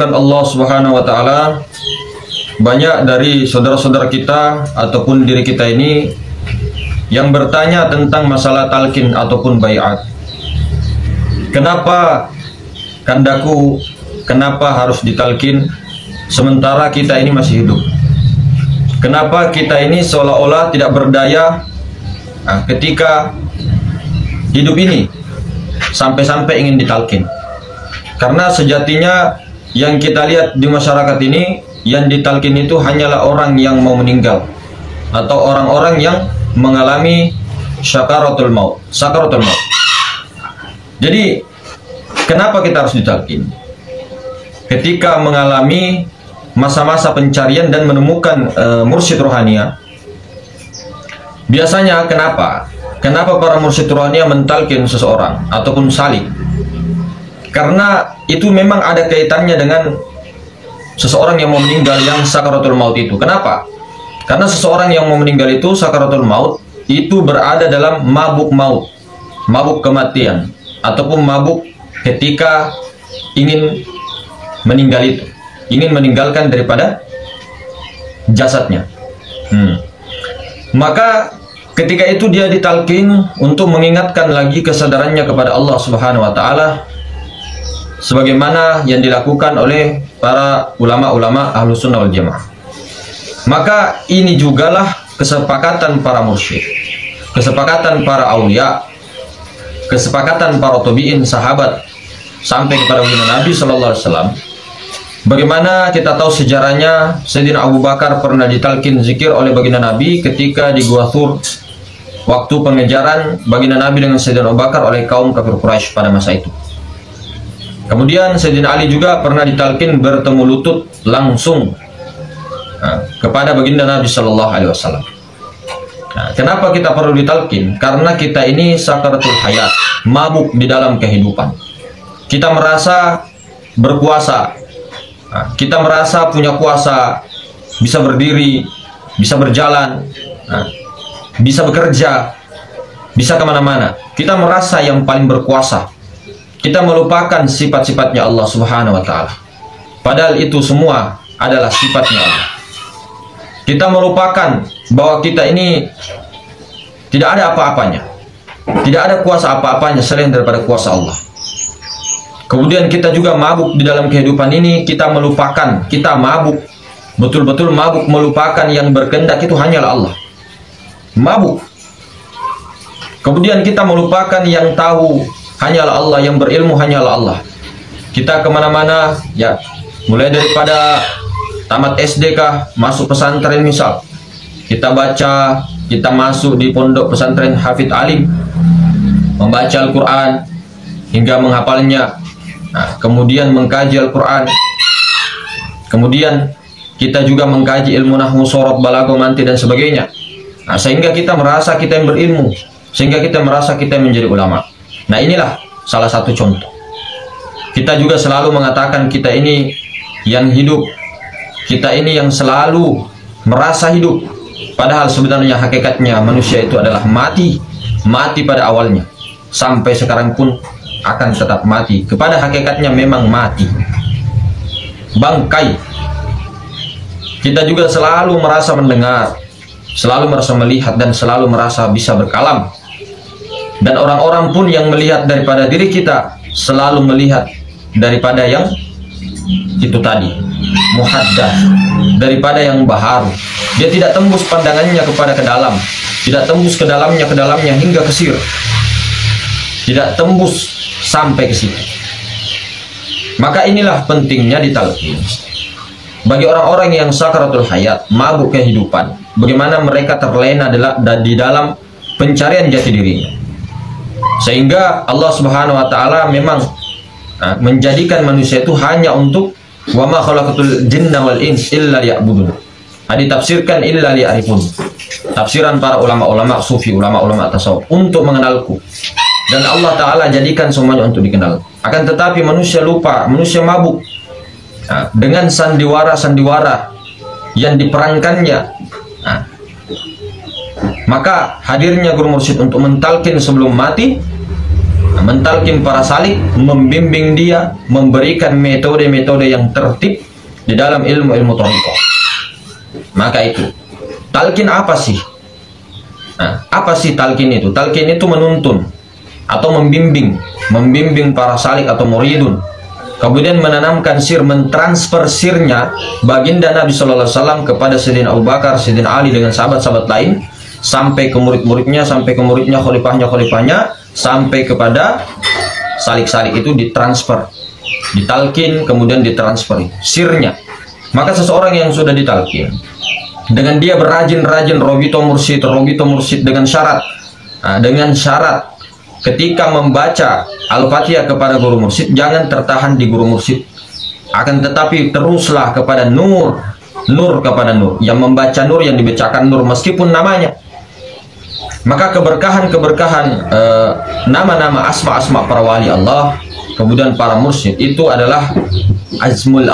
Allah Subhanahu wa taala, banyak dari saudara-saudara kita ataupun diri kita ini yang bertanya tentang masalah talqin ataupun baiat. Kenapa kandaku, kenapa harus ditalqin sementara kita ini masih hidup? Kenapa kita ini seolah-olah tidak berdaya ketika hidup ini sampai-sampai ingin ditalqin? Karena sejatinya yang kita lihat di masyarakat ini, yang ditalqin itu hanyalah orang yang mau meninggal atau orang-orang yang mengalami sakaratul maut. Jadi kenapa kita harus ditalqin? Ketika mengalami masa-masa pencarian dan menemukan mursyid rohania, biasanya kenapa para mursyid rohania mentalqin seseorang ataupun salik? Karena itu memang ada kaitannya dengan seseorang yang mau meninggal, yang sakaratul maut itu. Kenapa? Karena seseorang yang mau meninggal itu sakaratul maut itu berada dalam mabuk maut, mabuk kematian, ataupun mabuk ketika ingin meninggal itu, ingin meninggalkan daripada jasadnya. Maka ketika itu dia ditalqin untuk mengingatkan lagi kesadarannya kepada Allah Subhanahu wa taala, sebagaimana yang dilakukan oleh para ulama-ulama Ahlus Sunnah wal Jamaah. Maka ini jugalah kesepakatan para mursyid, kesepakatan para aulia, kesepakatan para tabi'in, sahabat, sampai kepada Nabi sallallahu alaihi wasallam. Bagaimana kita tahu sejarahnya, Sayyidina Abu Bakar pernah ditalqin zikir oleh baginda Nabi ketika di Gua Thur, waktu pengejaran baginda Nabi dengan Sayyidina Abu Bakar oleh kaum kafir Quraisy pada masa itu. Kemudian Sayyidina Ali juga pernah ditalqin bertemu lutut langsung kepada baginda Nabi Shallallahu Alaihi Wasallam. Kenapa kita perlu ditalqin? Karena kita ini sakaratul hayat, mabuk di dalam kehidupan. Kita merasa berkuasa, kita merasa punya kuasa, bisa berdiri, bisa berjalan, bisa bekerja, bisa kemana-mana. Kita merasa yang paling berkuasa. Kita melupakan sifat-sifatnya Allah Subhanahu wa taala. Padahal itu semua adalah sifatnya Allah. Kita melupakan bahwa kita ini tidak ada apa-apanya. Tidak ada kuasa apa-apanya selain daripada kuasa Allah. Kemudian kita juga mabuk di dalam kehidupan ini, kita melupakan, kita mabuk, betul-betul mabuk melupakan yang berkehendak itu hanyalah Allah. Mabuk. Kemudian kita melupakan yang tahu hanyalah Allah, yang berilmu hanyalah Allah. Kita kemana-mana, ya, mulai daripada tamat SD kah, masuk pesantren misal, kita baca, kita masuk di pondok pesantren hafidh alim, membaca Al-Quran hingga menghafalnya, kemudian mengkaji Al-Quran, kemudian kita juga mengkaji ilmu nahwu, sorof, balaghah, mantiq dan sebagainya. Sehingga kita merasa kita yang berilmu, sehingga kita merasa kita yang menjadi ulama. Nah, inilah salah satu contoh. Kita juga selalu mengatakan kita ini yang hidup, kita ini yang selalu merasa hidup. Padahal sebenarnya hakikatnya manusia itu adalah mati. Mati pada awalnya, sampai sekarang pun akan tetap mati. Kepada hakikatnya memang mati, bangkai. Kita juga selalu merasa mendengar, selalu merasa melihat, dan selalu merasa bisa berkalam. Dan orang-orang pun yang melihat daripada diri kita selalu melihat daripada yang itu tadi, muhaddath, daripada yang baharu. Dia tidak tembus pandangannya kepada ke dalam, tidak tembus ke dalamnya hingga ke sir, tidak tembus sampai ke situ. Maka inilah pentingnya ditalqin bagi orang-orang yang sakaratul hayat, mabuk kehidupan. Bagaimana mereka terlena di dalam pencarian jati dirinya. Sehingga Allah Subhanahu wa taala memang menjadikan manusia itu hanya untuk wa ma khalaqatul jinna wal ins illa liya'budun. Ditafsirkan illa liya'rifun. Tafsiran para ulama-ulama sufi, ulama-ulama tasawuf, untuk mengenalku. Dan Allah taala jadikan semuanya untuk dikenal. Akan tetapi manusia lupa, manusia mabuk dengan sandiwara-sandiwara yang diperankannya. Maka hadirnya guru mursyid untuk mentalkin sebelum mati mentalkin para salik, membimbing dia, memberikan metode-metode yang tertib di dalam ilmu-ilmu thariqah. Maka itu talqin apa sih? Nah, apa sih talqin itu? Talqin itu menuntun atau membimbing para salik atau muridun, kemudian menanamkan sir, mentransfer sirnya baginda Nabi Sallallahu Alaihi Wasallam kepada Sayyidina Abu Bakar, Sayyidina Ali dengan sahabat-sahabat lain, sampai ke murid-muridnya, sampai ke muridnya, khalifahnya, sampai kepada salik-salik itu ditransfer, ditalkin, kemudian ditransfer sirnya. Maka seseorang yang sudah ditalkin, dengan dia berrajin-rajin robito mursyid dengan syarat, ketika membaca Al-Fatihah kepada guru mursyid, jangan tertahan di guru mursyid, akan tetapi teruslah kepada nur kepada nur, yang membaca nur, yang dibacakan nur meskipun namanya. Maka keberkahan nama-nama asma para wali Allah, kemudian para mursyid itu adalah ismul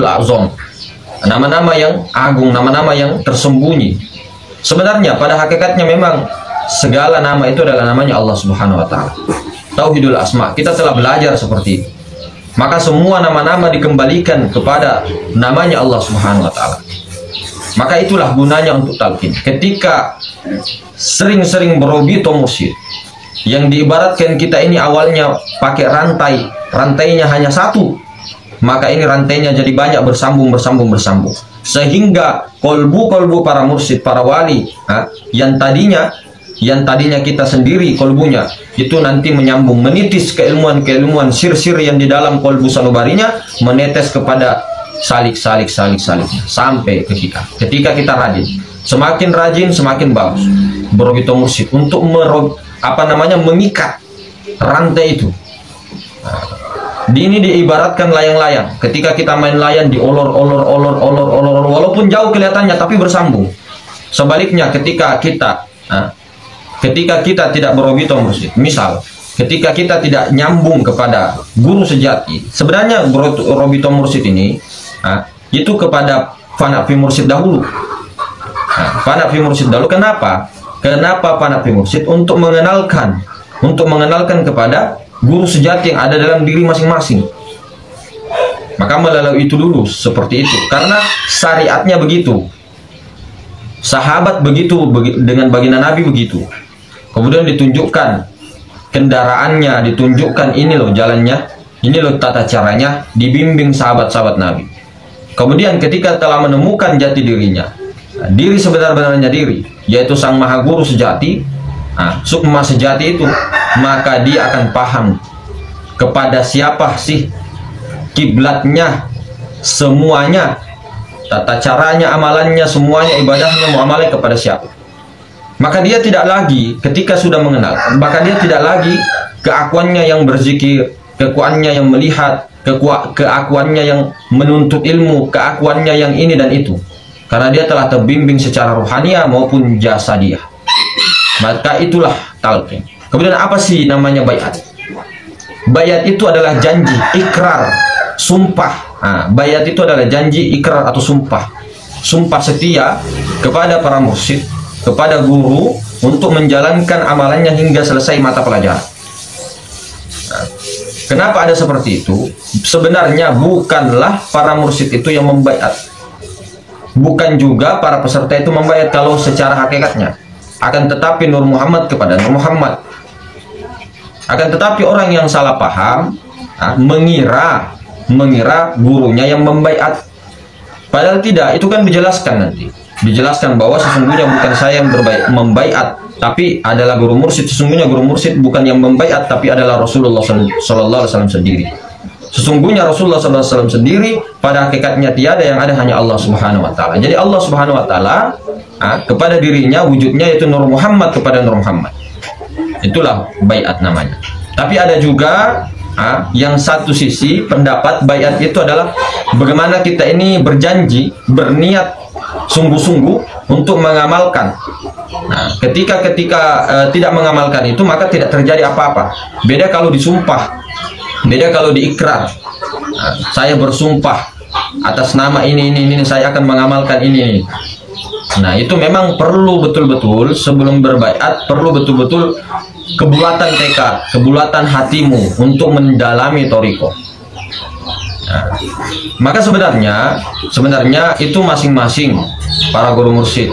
azam, nama-nama yang agung, nama-nama yang tersembunyi. Sebenarnya pada hakikatnya memang segala nama itu adalah namanya Allah Subhanahu wa taala. Tauhidul asma, kita telah belajar seperti itu. Maka semua nama-nama dikembalikan kepada namanya Allah Subhanahu wa taala. Maka itulah gunanya untuk talqin. Ketika sering-sering berobito mursyid, yang diibaratkan kita ini awalnya pakai rantainya hanya satu, maka ini rantainya jadi banyak, bersambung, sehingga kolbu para mursyid, para wali, yang tadinya kita sendiri kolbunya itu nanti menyambung, menitis keilmuan sir-sir yang di dalam kolbu sanubarinya, menetes kepada salik sampai ketika kita rajin, semakin rajin semakin bagus berobito mursyid untuk mengikat rantai itu. Ini diibaratkan layang-layang. Ketika kita main layang, diolor, walaupun jauh kelihatannya tapi bersambung. Sebaliknya ketika kita tidak berobito mursyid, misal ketika kita tidak nyambung kepada guru sejati, sebenarnya robito mursyid ini itu kepada fana fi mursyid dahulu. Fana fi mursyid dahulu. Kenapa fana fi mursyid? Untuk mengenalkan kepada guru sejati yang ada dalam diri masing-masing. Maka melalui itu dulu, seperti itu. Karena syariatnya begitu. Sahabat begitu, dengan baginda Nabi begitu. Kemudian ditunjukkan kendaraannya, ditunjukkan ini loh jalannya, ini loh tata caranya, dibimbing sahabat-sahabat Nabi. Kemudian ketika telah menemukan jati dirinya, diri sebenar-benarnya diri, yaitu Sang Maha Guru sejati, sukma sejati itu, maka dia akan paham kepada siapa sih kiblatnya, semuanya, tata caranya, amalannya, semuanya, ibadahnya, muamalah kepada siapa. Maka dia tidak lagi, ketika sudah mengenal, maka dia tidak lagi keakuannya yang berzikir, keakuannya yang melihat, keakuannya yang menuntut ilmu, keakuannya yang ini dan itu, karena dia telah terbimbing secara rohania maupun jasadiah. Maka itulah talqin. Kemudian apa sih namanya bayat? Bayat itu adalah janji, ikrar, sumpah. Bayat itu adalah janji, ikrar atau sumpah setia kepada para mursyid, kepada guru, untuk menjalankan amalannya hingga selesai mata pelajaran. Kenapa ada seperti itu? Sebenarnya bukanlah para mursyid itu yang membayat, bukan juga para peserta itu membayat kalau secara hakikatnya. Akan tetapi Nur Muhammad kepada Nur Muhammad. Akan tetapi orang yang salah paham, mengira gurunya yang membayat. Padahal tidak, itu kan dijelaskan bahwa sesungguhnya bukan saya yang membayat, tapi adalah guru mursyid. Sesungguhnya guru mursyid bukan yang membayat, tapi adalah Rasulullah Sallallahu Alaihi Wasallam sendiri. Sesungguhnya Rasulullah Sallallahu Alaihi Wasallam sendiri pada hakikatnya tiada yang ada, hanya Allah Subhanahu Wa Taala. Jadi Allah Subhanahu Wa Taala kepada dirinya wujudnya yaitu Nur Muhammad kepada Nur Muhammad. Itulah bayat namanya. Tapi ada juga yang satu sisi pendapat bayat itu adalah bagaimana kita ini berjanji, berniat sungguh-sungguh untuk mengamalkan. Ketika tidak mengamalkan itu, maka tidak terjadi apa-apa. Beda kalau disumpah, beda kalau diikrar. Saya bersumpah atas nama ini saya akan mengamalkan ini. Nah, itu memang perlu betul-betul sebelum berbaiat, perlu betul-betul kebulatan tekad, kebulatan hatimu untuk mendalami toriko. Nah, maka sebenarnya itu masing-masing para guru mursyid,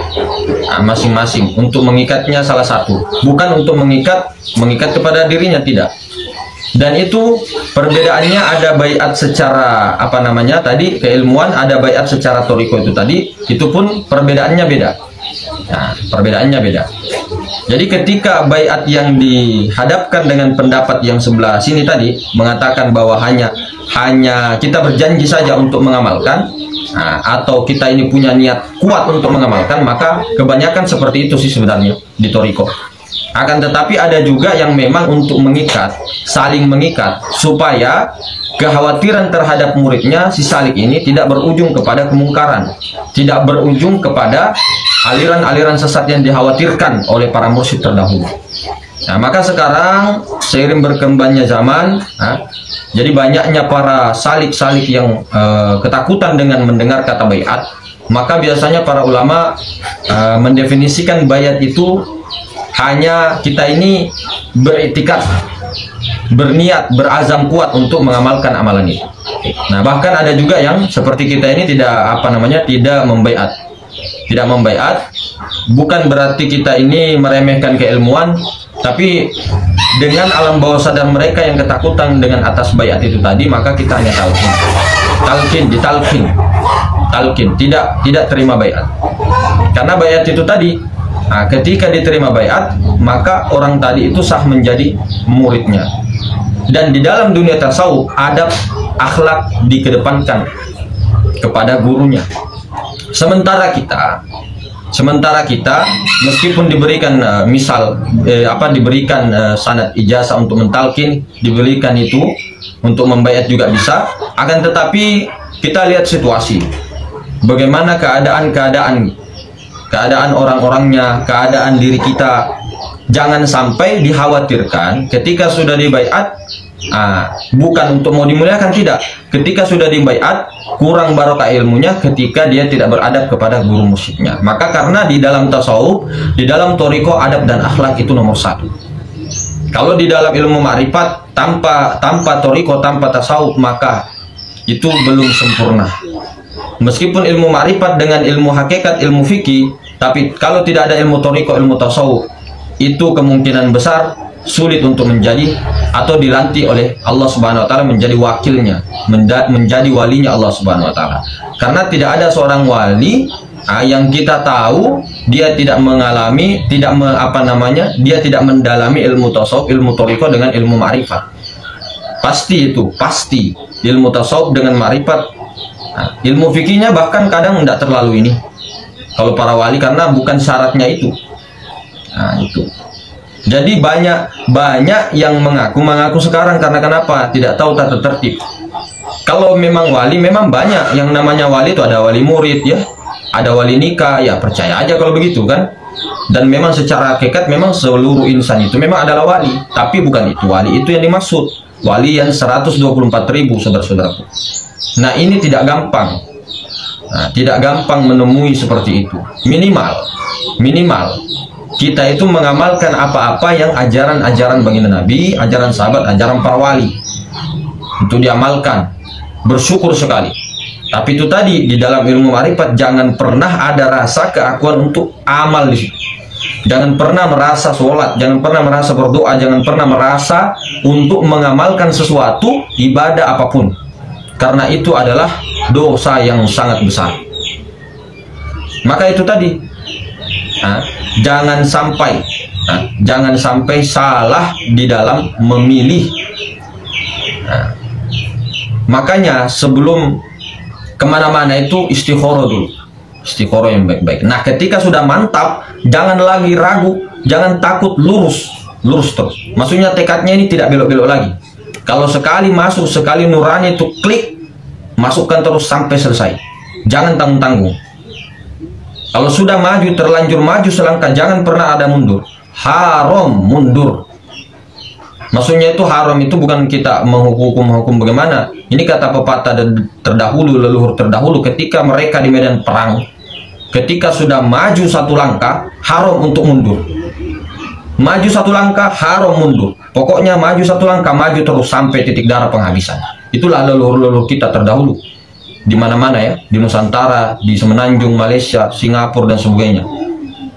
masing-masing untuk mengikatnya salah satu, bukan untuk mengikat kepada dirinya, tidak. Dan itu perbedaannya ada baiat secara tadi keilmuan, ada baiat secara toriko itu tadi, itu pun perbedaannya beda. Nah, perbedaannya beda. Jadi ketika baiat yang dihadapkan dengan pendapat yang sebelah sini tadi mengatakan bahwa hanya kita berjanji saja untuk mengamalkan, atau kita ini punya niat kuat untuk mengamalkan, maka kebanyakan seperti itu sih sebenarnya di toriko. Akan tetapi ada juga yang memang untuk mengikat, saling mengikat, supaya kekhawatiran terhadap muridnya si salik ini tidak berujung kepada kemungkaran, tidak berujung kepada aliran-aliran sesat yang dikhawatirkan oleh para mursyid terdahulu. Nah, maka sekarang seiring berkembangnya zaman, jadi banyaknya para salik-salik yang ketakutan dengan mendengar kata baiat, maka biasanya para ulama mendefinisikan baiat itu hanya kita ini beriktikad, berniat, berazam kuat untuk mengamalkan amalan itu. Nah, bahkan ada juga yang seperti kita ini tidak tidak membaiat. Tidak membaiat bukan berarti kita ini meremehkan keilmuan, tapi dengan alam bawah sadar mereka yang ketakutan dengan atas baiat itu tadi, maka kita hanya talqin, tidak terima baiat. Karena baiat itu tadi, ketika diterima baiat, maka orang tadi itu sah menjadi muridnya. Dan di dalam dunia tasawuf, adab akhlak dikedepankan kepada gurunya. Sementara kita meskipun diberikan diberikan sanad ijazah untuk mentalkin, diberikan itu untuk membaiat juga bisa, akan tetapi kita lihat situasi, bagaimana keadaan orang-orangnya, keadaan diri kita. Jangan sampai dikhawatirkan ketika sudah dibaiat, bukan untuk mau dimuliakan, tidak. Ketika sudah dibaiat, kurang barokah ilmunya ketika dia tidak beradab kepada guru mursyidnya. Maka karena di dalam tasawuf, di dalam toriko, adab dan akhlak itu nomor satu. Kalau di dalam ilmu ma'rifat, tanpa toriko, tanpa tasawuf, maka itu belum sempurna. Meskipun ilmu ma'rifat dengan ilmu hakikat, ilmu fikih, tapi kalau tidak ada ilmu toriko, ilmu tasawuf, itu kemungkinan besar sulit untuk menjadi atau dilantik oleh Allah Subhanahu wa taala menjadi wakilnya, menjadi walinya Allah Subhanahu wa taala. Karena tidak ada seorang wali yang kita tahu dia tidak mengalami, dia tidak mendalami ilmu tasawuf, ilmu toriko dengan ilmu ma'rifat. Pasti ilmu tasawuf dengan ma'rifat. Ilmu fikihnya bahkan kadang tidak terlalu ini kalau para wali, karena bukan syaratnya itu. Itu. Jadi banyak yang mengaku sekarang, karena kenapa? Tidak tahu tata tertib. Kalau memang wali, memang banyak yang namanya wali itu, ada wali murid ya, ada wali nikah ya, percaya aja kalau begitu kan. Dan memang secara hakikat memang seluruh insan itu memang adalah wali, tapi bukan itu wali itu yang dimaksud. Wali yang 124.000 saudara-saudaraku. Nah, ini tidak gampang. Tidak gampang menemui seperti itu. Minimal kita itu mengamalkan apa-apa yang ajaran-ajaran baginda Nabi, ajaran sahabat, ajaran para wali, untuk diamalkan. Bersyukur sekali. Tapi itu tadi, di dalam ilmu ma'rifat jangan pernah ada rasa keakuan untuk amal di situ. Jangan pernah merasa sholat, jangan pernah merasa berdoa, jangan pernah merasa untuk mengamalkan sesuatu ibadah apapun, karena itu adalah dosa yang sangat besar. Maka itu tadi, jangan sampai salah di dalam memilih. Makanya sebelum kemana-mana itu istikharah dulu, istikharah yang baik-baik. Nah, ketika sudah mantap, jangan lagi ragu, jangan takut, lurus terus. Maksudnya tekadnya ini tidak belok-belok lagi. Kalau sekali masuk, sekali nurani itu klik, masukkan terus sampai selesai. Jangan tanggung-tanggung. Kalau sudah maju, terlanjur maju selangkah, jangan pernah ada mundur. Haram mundur. Maksudnya itu haram itu bukan kita menghukum bagaimana. Ini kata pepatah terdahulu, leluhur terdahulu, ketika mereka di medan perang, ketika sudah maju satu langkah, haram untuk mundur. Maju satu langkah, haram mundur. Pokoknya maju satu langkah, maju terus sampai titik darah penghabisan. Itulah leluhur-leluhur kita terdahulu. Di mana-mana ya, di Nusantara, di Semenanjung, Malaysia, Singapura dan sebagainya.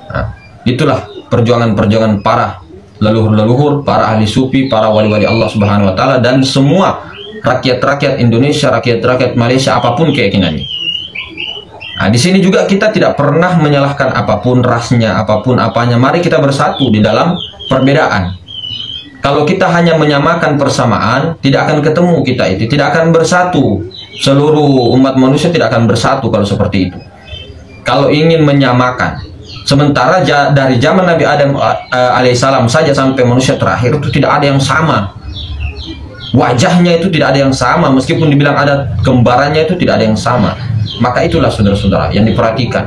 Nah, itulah perjuangan-perjuangan para leluhur-leluhur, para ahli sufi, para wali-wali Allah Subhanahu wa taala, dan semua rakyat-rakyat Indonesia, rakyat-rakyat Malaysia, apapun keyakinannya. Nah, di sini juga kita tidak pernah menyalahkan apapun rasnya, apapun apanya. Mari kita bersatu di dalam perbedaan. Kalau kita hanya menyamakan persamaan, tidak akan ketemu kita itu, tidak akan bersatu. Seluruh umat manusia tidak akan bersatu kalau seperti itu. Kalau ingin menyamakan, sementara dari zaman Nabi Adam alaihissalam saja sampai manusia terakhir itu tidak ada yang sama. Wajahnya itu tidak ada yang sama, meskipun dibilang ada kembarannya itu tidak ada yang sama. Maka itulah saudara-saudara yang diperhatikan.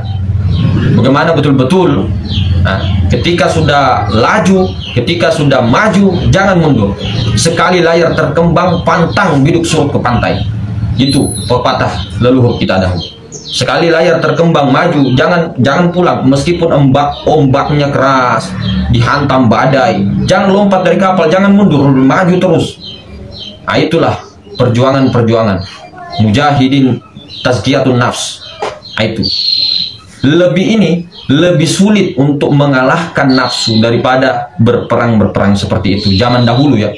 Bagaimana betul-betul ketika sudah laju, ketika sudah maju, jangan mundur. Sekali layar terkembang, pantang biduk surut ke pantai. Itu pepatah leluhur kita dahulu. Sekali layar terkembang, maju, jangan pulang meskipun ombaknya keras, dihantam badai. Jangan lompat dari kapal, jangan mundur, maju terus. Nah, itulah perjuangan-perjuangan mujahidin tazkiyatun nafs. Nah, itu lebih sulit untuk mengalahkan nafsu daripada berperang seperti itu zaman dahulu ya.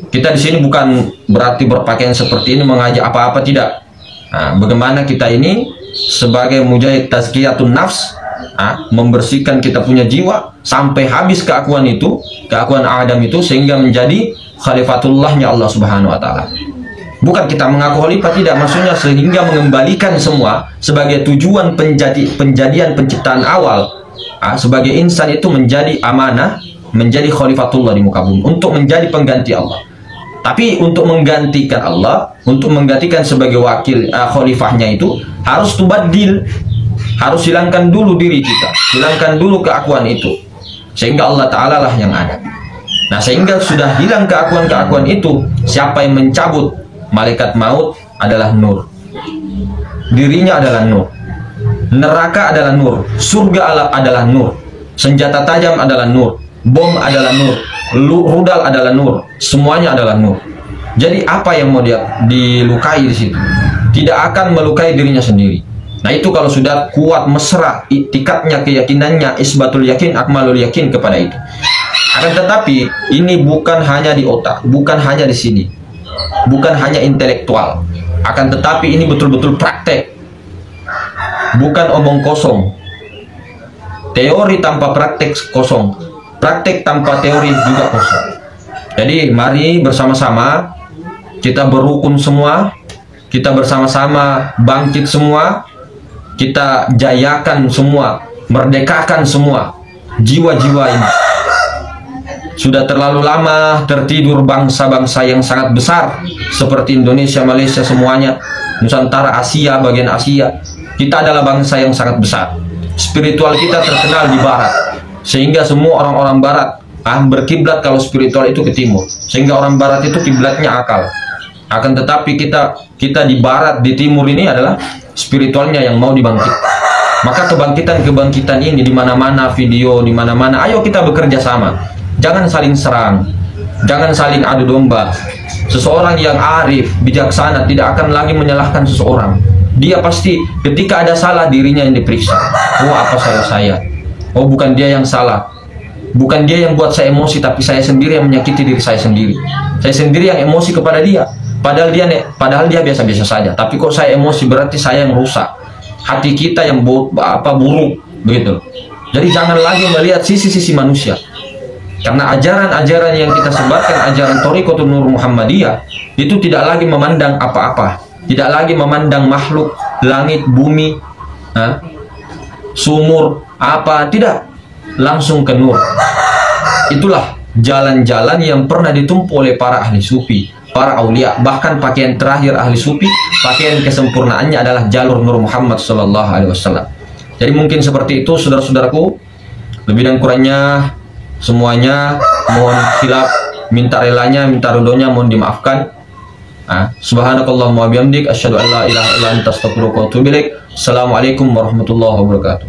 Kita di sini bukan berarti berpakaian seperti ini mengajak apa-apa, tidak. Nah, bagaimana kita ini sebagai mujahid tazkiyatun nafs, membersihkan kita punya jiwa sampai habis keakuan Adam itu, sehingga menjadi khalifatullahnya Allah Subhanahu wa taala. Bukan kita mengaku khalifah, tidak, maksudnya sehingga mengembalikan semua sebagai tujuan penjadian penciptaan awal. Sebagai insan itu menjadi amanah, menjadi khalifatullah di muka bumi, untuk menjadi pengganti Allah. Tapi untuk menggantikan Allah, untuk menggantikan sebagai wakil khalifahnya itu harus tubadil, harus hilangkan dulu diri kita, hilangkan dulu keakuan itu, sehingga Allah Ta'ala lah yang ada. Nah, sehingga sudah hilang keakuan-keakuan itu, siapa yang mencabut, malaikat maut adalah nur, dirinya adalah nur, neraka adalah nur, surga adalah nur, senjata tajam adalah nur, bom adalah nur, rudal adalah nur, semuanya adalah nur. Jadi apa yang mau dia dilukai di situ? Tidak akan melukai dirinya sendiri. Nah, itu kalau sudah kuat mesra itikadnya, keyakinannya, isbatul yakin, akmalul yakin kepada itu. Akan tetapi ini bukan hanya di otak, bukan hanya di sini, bukan hanya intelektual. Akan tetapi ini betul-betul praktek, bukan omong kosong. Teori tanpa praktek kosong, praktek tanpa teori juga kosong. Jadi mari bersama-sama kita berukun semua, kita bersama-sama bangkit semua, kita jayakan semua, merdekakan semua jiwa-jiwa ini. Sudah terlalu lama tertidur bangsa-bangsa yang sangat besar seperti Indonesia, Malaysia, semuanya, Nusantara, Asia, bagian Asia. Kita adalah bangsa yang sangat besar. Spiritual kita terkenal di barat, sehingga semua orang-orang barat berkiblat kalau spiritual itu ke timur, sehingga orang barat itu kiblatnya akal. Akan tetapi kita di barat, di timur ini adalah spiritualnya yang mau dibangkit. Maka kebangkitan ini di mana-mana, video di mana-mana, ayo kita bekerja sama. Jangan saling serang, jangan saling adu domba. Seseorang yang arif, bijaksana tidak akan lagi menyalahkan seseorang. Dia pasti ketika ada salah, dirinya yang diperiksa. Oh, apa salah saya? Oh, bukan dia yang salah, bukan dia yang buat saya emosi, tapi saya sendiri yang menyakiti diri saya sendiri. Saya sendiri yang emosi kepada dia. Padahal dia biasa-biasa saja. Tapi kok saya emosi, berarti saya yang rusak. Hati kita yang buruk, begitu. Jadi jangan lagi melihat sisi-sisi manusia. Karena ajaran-ajaran yang kita sebarkan, ajaran Thariqatul Nur Muhammadiyah, itu tidak lagi memandang apa-apa, tidak lagi memandang makhluk, langit, bumi, sumur, apa, tidak, langsung ke nur. Itulah jalan-jalan yang pernah ditempuh oleh para ahli sufi, para aulia. Bahkan pakaian terakhir ahli sufi, pakaian kesempurnaannya adalah jalur Nur Muhammad Sallallahu Alaihi Wasallam. Jadi mungkin seperti itu, saudara-saudaraku. Lebih dan kurangnya semuanya mohon khilaf, minta relanya, minta ridhonya, mohon dimaafkan. Subhanakallahumma wa bihamdik, asyhadu an la ilaha illa anta, astaghfiruka wa atubu ilaik. Assalamualaikum warahmatullahi wabarakatuh.